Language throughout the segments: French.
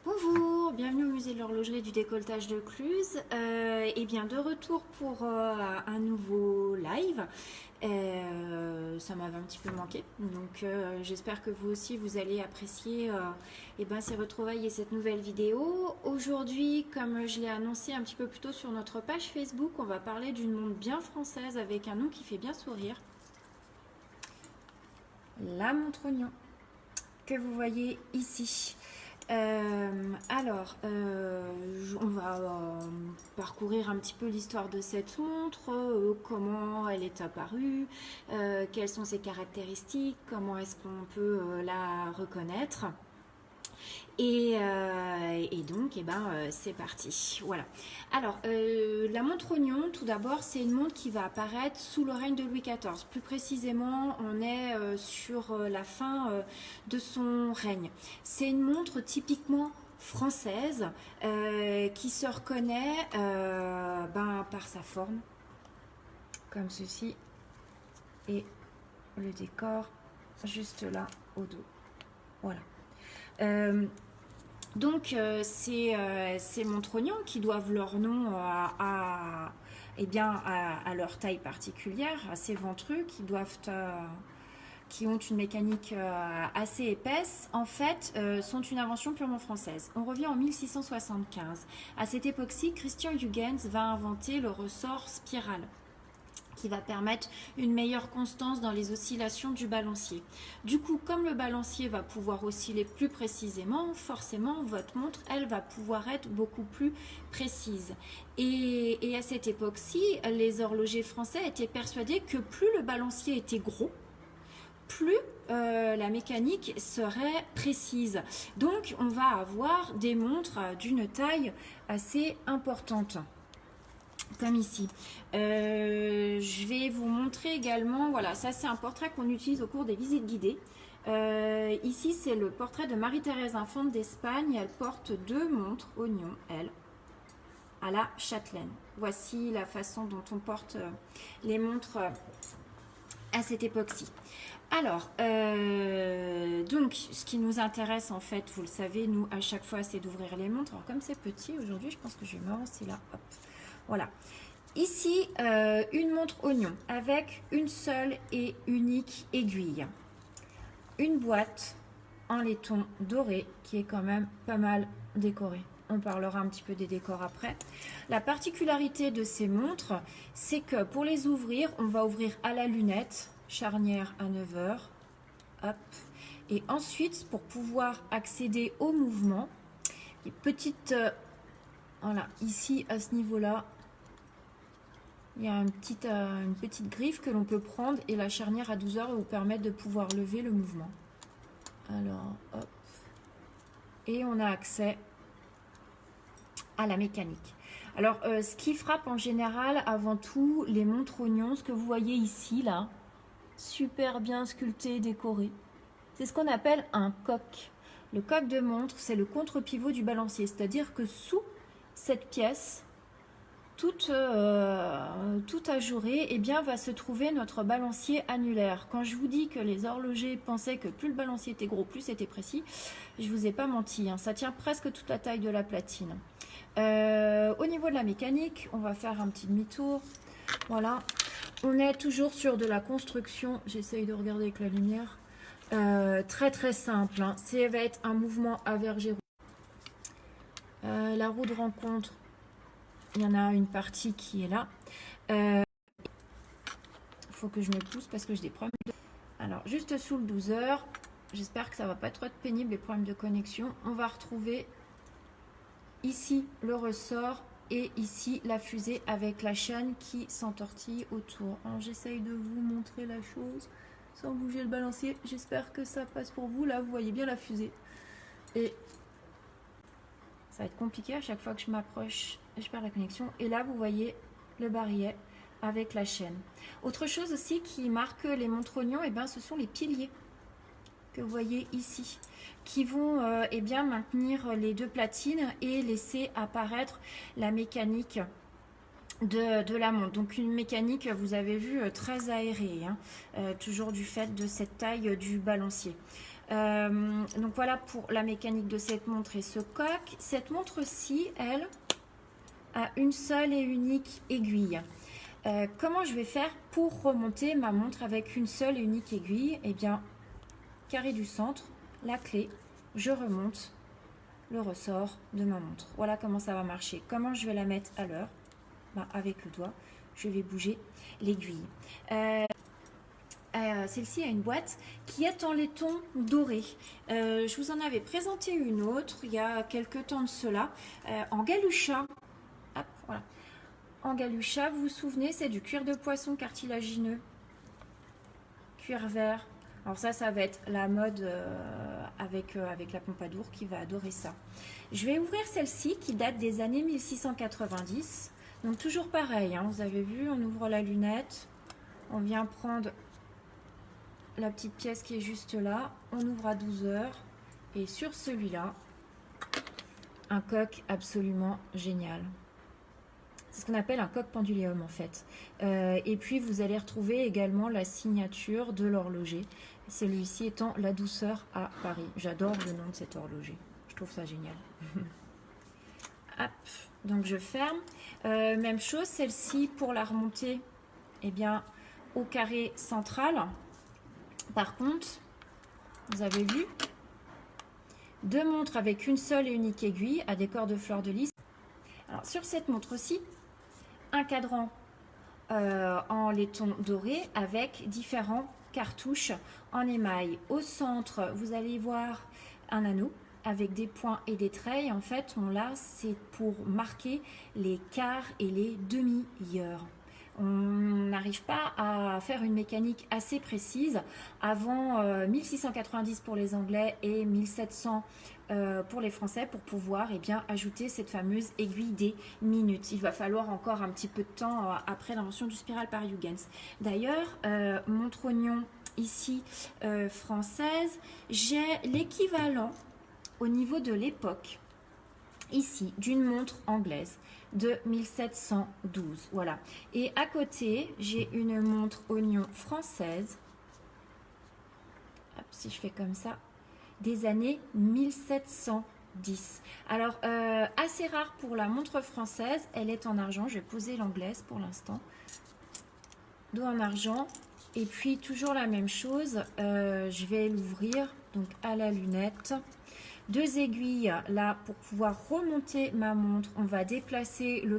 Bonjour, bienvenue au musée de l'horlogerie du décolletage de Cluse. Et bien de retour pour un nouveau live. Ça m'avait un petit peu manqué, donc j'espère que vous aussi vous allez apprécier ces retrouvailles et cette nouvelle vidéo. Aujourd'hui, comme je l'ai annoncé un petit peu plus tôt sur notre page Facebook, on va parler d'une montre bien française avec un nom qui fait bien sourire. La montre oignon que vous voyez ici. On va parcourir un petit peu l'histoire de cette montre, comment elle est apparue, quelles sont ses caractéristiques, comment est-ce qu'on peut la reconnaître. C'est parti. Voilà. Alors, la montre oignon, tout d'abord, c'est une montre qui va apparaître sous le règne de Louis XIV. Plus précisément, on est sur la fin de son règne. C'est une montre typiquement française qui se reconnaît par sa forme, comme ceci, et le décor juste là au dos. Voilà. Ces montres oignons qui doivent leur nom à leur taille particulière, à ces ventrus qui ont une mécanique assez épaisse, en fait, sont une invention purement française. On revient en 1675. À cette époque-ci, Christian Huygens va inventer le ressort spiral, qui va permettre une meilleure constance dans les oscillations du balancier. Du coup, comme le balancier va pouvoir osciller plus précisément, forcément, votre montre, elle va pouvoir être beaucoup plus précise. Et à cette époque-ci, les horlogers français étaient persuadés que plus le balancier était gros, plus la mécanique serait précise. Donc, on va avoir des montres d'une taille assez importante, comme ici. Je vais vous montrer également, voilà, ça c'est un portrait qu'on utilise au cours des visites guidées. Ici c'est le portrait de Marie-Thérèse Infante d'Espagne. Elle porte deux montres oignons, elle, à la châtelaine. Voici la façon dont on porte les montres à cette époque-ci. Alors, donc, ce qui nous intéresse, en fait, vous le savez, nous, à chaque fois, c'est d'ouvrir les montres. Alors, comme c'est petit, aujourd'hui, je pense que je vais me lancer là. Hop. Voilà. Ici, une montre oignon avec une seule et unique aiguille. Une boîte en laiton doré qui est quand même pas mal décorée. On parlera un petit peu des décors après. La particularité de ces montres, c'est que pour les ouvrir, on va ouvrir à la lunette, charnière à 9 heures. Hop. Et ensuite, pour pouvoir accéder au mouvement, les petites... voilà, ici, à ce niveau-là, il y a une petite griffe que l'on peut prendre et la charnière à 12 heures va vous permettre de pouvoir lever le mouvement. Alors, hop. Et on a accès à la mécanique. Alors, ce qui frappe en général, avant tout, les montres oignons, ce que vous voyez ici, là, super bien sculpté, décoré. C'est ce qu'on appelle un coq. Le coq de montre, c'est le contre-pivot du balancier. C'est-à-dire que sous cette pièce, tout ajouré, eh bien, va se trouver notre balancier annulaire. Quand je vous dis que les horlogers pensaient que plus le balancier était gros, plus c'était précis, je vous ai pas menti, hein, ça tient presque toute la taille de la platine. Au niveau de la mécanique, on va faire un petit demi-tour. Voilà, on est toujours sur de la construction, j'essaye de regarder avec la lumière, très très simple, hein. Ça va être un mouvement à verger. La roue de rencontre, il y en a une partie qui est là. Il faut que je me pousse parce que j'ai des problèmes. Alors, juste sous le 12 heures, j'espère que ça va pas trop être pénible, les problèmes de connexion. On va retrouver ici le ressort et ici la fusée avec la chaîne qui s'entortille autour. Alors, j'essaye de vous montrer la chose sans bouger le balancier. J'espère que ça passe pour vous. Là, vous voyez bien la fusée. Et ça va être compliqué à chaque fois que je m'approche, je perds la connexion. Et là, vous voyez le barillet avec la chaîne. Autre chose aussi qui marque les montres oignons, ce sont les piliers que vous voyez ici, qui vont maintenir les deux platines et laisser apparaître la mécanique de la montre. Donc une mécanique, vous avez vu, très aérée, hein, toujours du fait de cette taille du balancier. Donc voilà pour la mécanique de cette montre et ce coq. Cette montre-ci, elle, a une seule et unique aiguille. Comment je vais faire pour remonter ma montre avec une seule et unique aiguille? Eh bien, carré du centre, la clé, je remonte le ressort de ma montre. Voilà comment ça va marcher. Comment je vais la mettre à l'heure? Avec le doigt, je vais bouger l'aiguille. Celle-ci a une boîte qui est en laiton doré. Je vous en avais présenté une autre il y a quelques temps de cela, en galucha. Hop, voilà. En galucha, vous vous souvenez, c'est du cuir de poisson cartilagineux, cuir vert. Alors ça va être la mode avec la Pompadour qui va adorer ça. Je vais ouvrir celle-ci qui date des années 1690. Donc toujours pareil, hein, vous avez vu, on ouvre la lunette, on vient prendre la petite pièce qui est juste là, on ouvre à 12 heures et sur celui-là, un coq absolument génial. C'est ce qu'on appelle un coq penduléum en fait. Et puis vous allez retrouver également la signature de l'horloger. Celui-ci étant la douceur à Paris. J'adore le nom de cet horloger. Je trouve ça génial. Hop, donc je ferme. Même chose, celle-ci pour la remonter, eh bien au carré central. Par contre, vous avez vu, deux montres avec une seule et unique aiguille à décor de fleurs de lys. Alors sur cette montre-ci, un cadran en laiton doré avec différents cartouches en émail. Au centre, vous allez voir un anneau avec des points et des traits. Et en fait, c'est pour marquer les quarts et les demi-heures. On n'arrive pas à faire une mécanique assez précise avant 1690 pour les Anglais et 1700 pour les Français pour pouvoir ajouter cette fameuse aiguille des minutes. Il va falloir encore un petit peu de temps après l'invention du spiral par Huygens. D'ailleurs, montre oignon ici française, j'ai l'équivalent au niveau de l'époque ici d'une montre anglaise de 1712. Voilà. Et à côté, j'ai une montre oignon française. Hop, si je fais comme ça, des années 1710. Alors, assez rare pour la montre française. Elle est en argent. Je vais poser l'anglaise pour l'instant. Dos en argent. Et puis, toujours la même chose. Je vais l'ouvrir donc à la lunette. Deux aiguilles là pour pouvoir remonter ma montre. On va déplacer le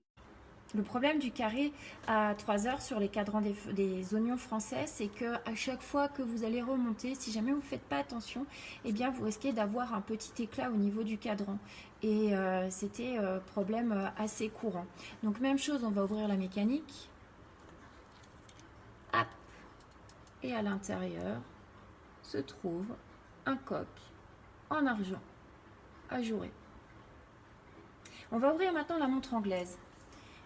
problème du carré à 3 heures sur les cadrans des oignons français, c'est que à chaque fois que vous allez remonter, si jamais vous ne faites pas attention, eh bien vous risquez d'avoir un petit éclat au niveau du cadran. Et c'était problème assez courant. Donc même chose, on va ouvrir la mécanique. Hop. Et à l'intérieur se trouve un coq en argent ajouré. On va ouvrir maintenant la montre anglaise.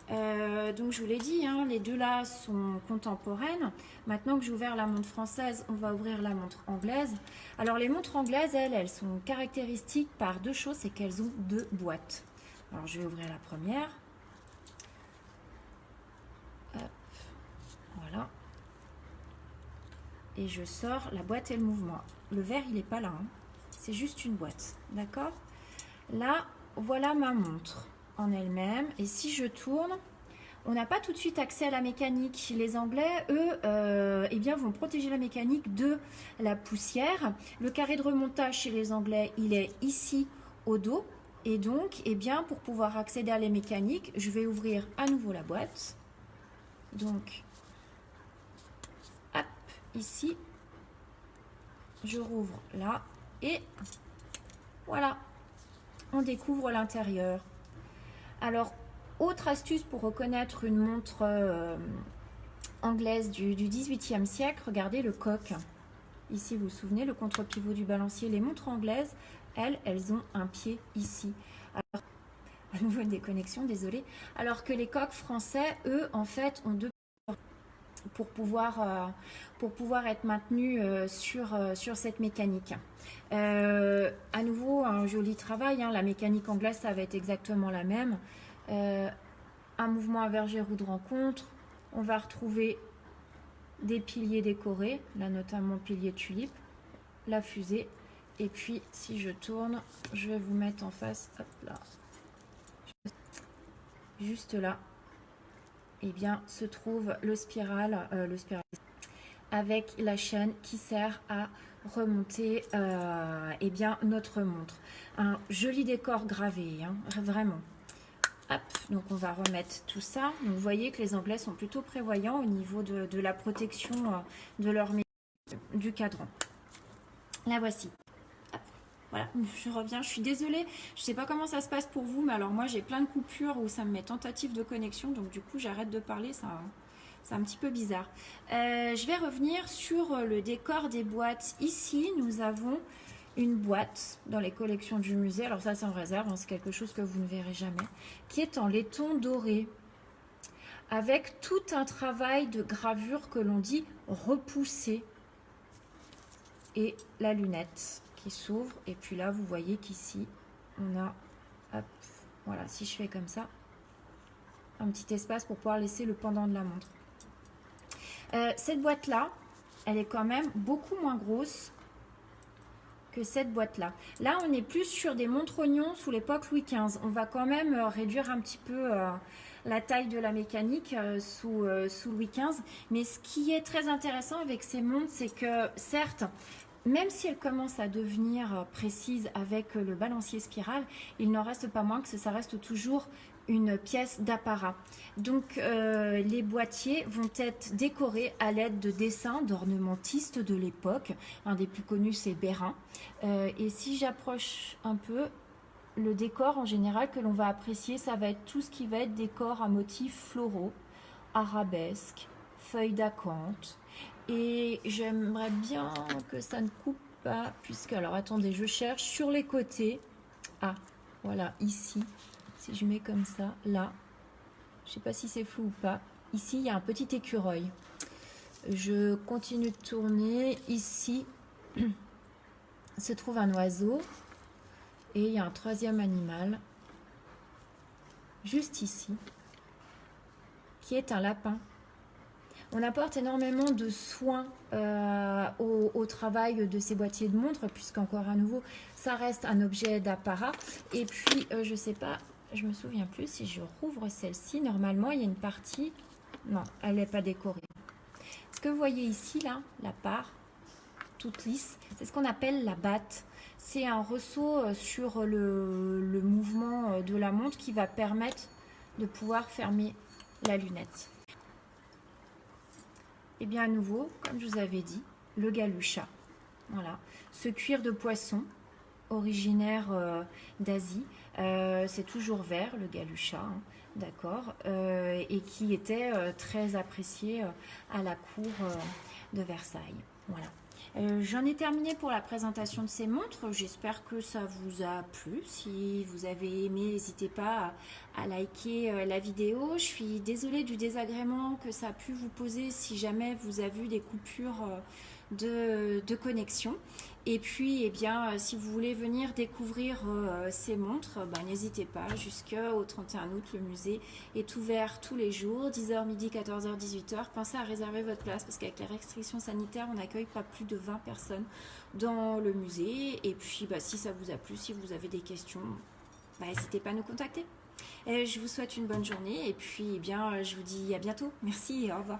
Donc je vous l'ai dit, hein, les deux là sont contemporaines. Maintenant que j'ai ouvert la montre française, on va ouvrir la montre anglaise. Alors les montres anglaises, elles sont caractéristiques par deux choses, c'est qu'elles ont deux boîtes. Alors je vais ouvrir la première. Hop, voilà. Et je sors la boîte et le mouvement. Le verre, il n'est pas là, hein. C'est juste une boîte, d'accord? Là, voilà ma montre en elle-même. Et si je tourne, on n'a pas tout de suite accès à la mécanique. Les Anglais, eux, vont protéger la mécanique de la poussière. Le carré de remontage chez les Anglais, il est ici au dos. Et donc, pour pouvoir accéder à la mécanique, je vais ouvrir à nouveau la boîte. Donc, hop, ici, je rouvre là et voilà. On découvre l'intérieur. Alors, autre astuce pour reconnaître une montre anglaise du XVIIIe siècle, regardez le coq. Ici, vous vous souvenez, le contre-pivot du balancier. Les montres anglaises, elles ont un pied ici. Alors, à nouveau une déconnexion, désolé. Alors que les coqs français, eux, en fait, ont deux pour pouvoir être maintenus sur cette mécanique. À nouveau, un joli travail, hein. La mécanique anglaise, ça va être exactement la même. Un mouvement à verger roue de rencontre. On va retrouver des piliers décorés, là notamment pilier tulipe, la fusée Et puis, si je tourne, je vais vous mettre en face, hop là, juste là, et bien, se trouve le spiral avec la chaîne qui sert à remonter eh bien, notre montre. Un joli décor gravé, hein, vraiment. Hop, donc on va remettre tout ça. Donc vous voyez que les Anglais sont plutôt prévoyants au niveau de la protection de leur du cadran. La voici. Hop, voilà, je reviens. Je suis désolée, je ne sais pas comment ça se passe pour vous, mais alors moi j'ai plein de coupures où ça me met tentative de connexion, donc du coup j'arrête de parler, ça... C'est un petit peu bizarre. Je vais revenir sur le décor des boîtes. Ici, nous avons une boîte dans les collections du musée. Alors ça, c'est en réserve, hein, c'est quelque chose que vous ne verrez jamais. Qui est en laiton doré. Avec tout un travail de gravure que l'on dit repoussé. Et la lunette qui s'ouvre. Et puis là, vous voyez qu'ici, on a... Hop, voilà, si je fais comme ça, un petit espace pour pouvoir laisser le pendant de la montre. Cette boîte-là, elle est quand même beaucoup moins grosse que cette boîte-là. Là, on est plus sur des montres oignons sous l'époque Louis XV. On va quand même réduire un petit peu la taille de la mécanique sous Louis XV. Mais ce qui est très intéressant avec ces montres, c'est que certes, même si elles commencent à devenir précises avec le balancier spirale, il n'en reste pas moins que ça reste toujours une pièce d'apparat. Donc les boîtiers vont être décorés à l'aide de dessins d'ornementistes de l'époque. Un des plus connus, c'est Bérin. Et si j'approche un peu, le décor en général que l'on va apprécier, ça va être tout ce qui va être décor à motifs floraux, arabesques, feuilles d'acanthe. Et j'aimerais bien que ça ne coupe pas, puisque, alors attendez, je cherche sur les côtés. Ah, voilà, ici. Si je mets comme ça, là, je ne sais pas si c'est flou ou pas. Ici, il y a un petit écureuil. Je continue de tourner. Ici, se trouve un oiseau. Et il y a un troisième animal, juste ici, qui est un lapin. On apporte énormément de soins au travail de ces boîtiers de montres, puisqu'encore à nouveau, ça reste un objet d'apparat. Et puis, je ne sais pas... Je me souviens plus si je rouvre celle-ci. Normalement, il y a une partie... Non, elle n'est pas décorée. Ce que vous voyez ici, là, la part, toute lisse, c'est ce qu'on appelle la batte. C'est un ressaut sur le mouvement de la montre qui va permettre de pouvoir fermer la lunette. Et bien à nouveau, comme je vous avais dit, le galucha. Voilà, ce cuir de poisson originaire d'Asie. C'est toujours vert, le galucha, hein, d'accord, et qui était très apprécié à la cour de Versailles. Voilà. J'en ai terminé pour la présentation de ces montres. J'espère que ça vous a plu. Si vous avez aimé, n'hésitez pas à liker la vidéo. Je suis désolée du désagrément que ça a pu vous poser si jamais vous avez eu des coupures de connexion. Et puis, eh bien, si vous voulez venir découvrir ces montres, n'hésitez pas. Jusqu'au 31 août, le musée est ouvert tous les jours, 10h midi, 14h, 18h. Pensez à réserver votre place parce qu'avec les restrictions sanitaires, on n'accueille pas plus de 20 personnes dans le musée. Et puis, si ça vous a plu, si vous avez des questions, n'hésitez pas à nous contacter. Et je vous souhaite une bonne journée et puis, eh bien, je vous dis à bientôt. Merci et au revoir.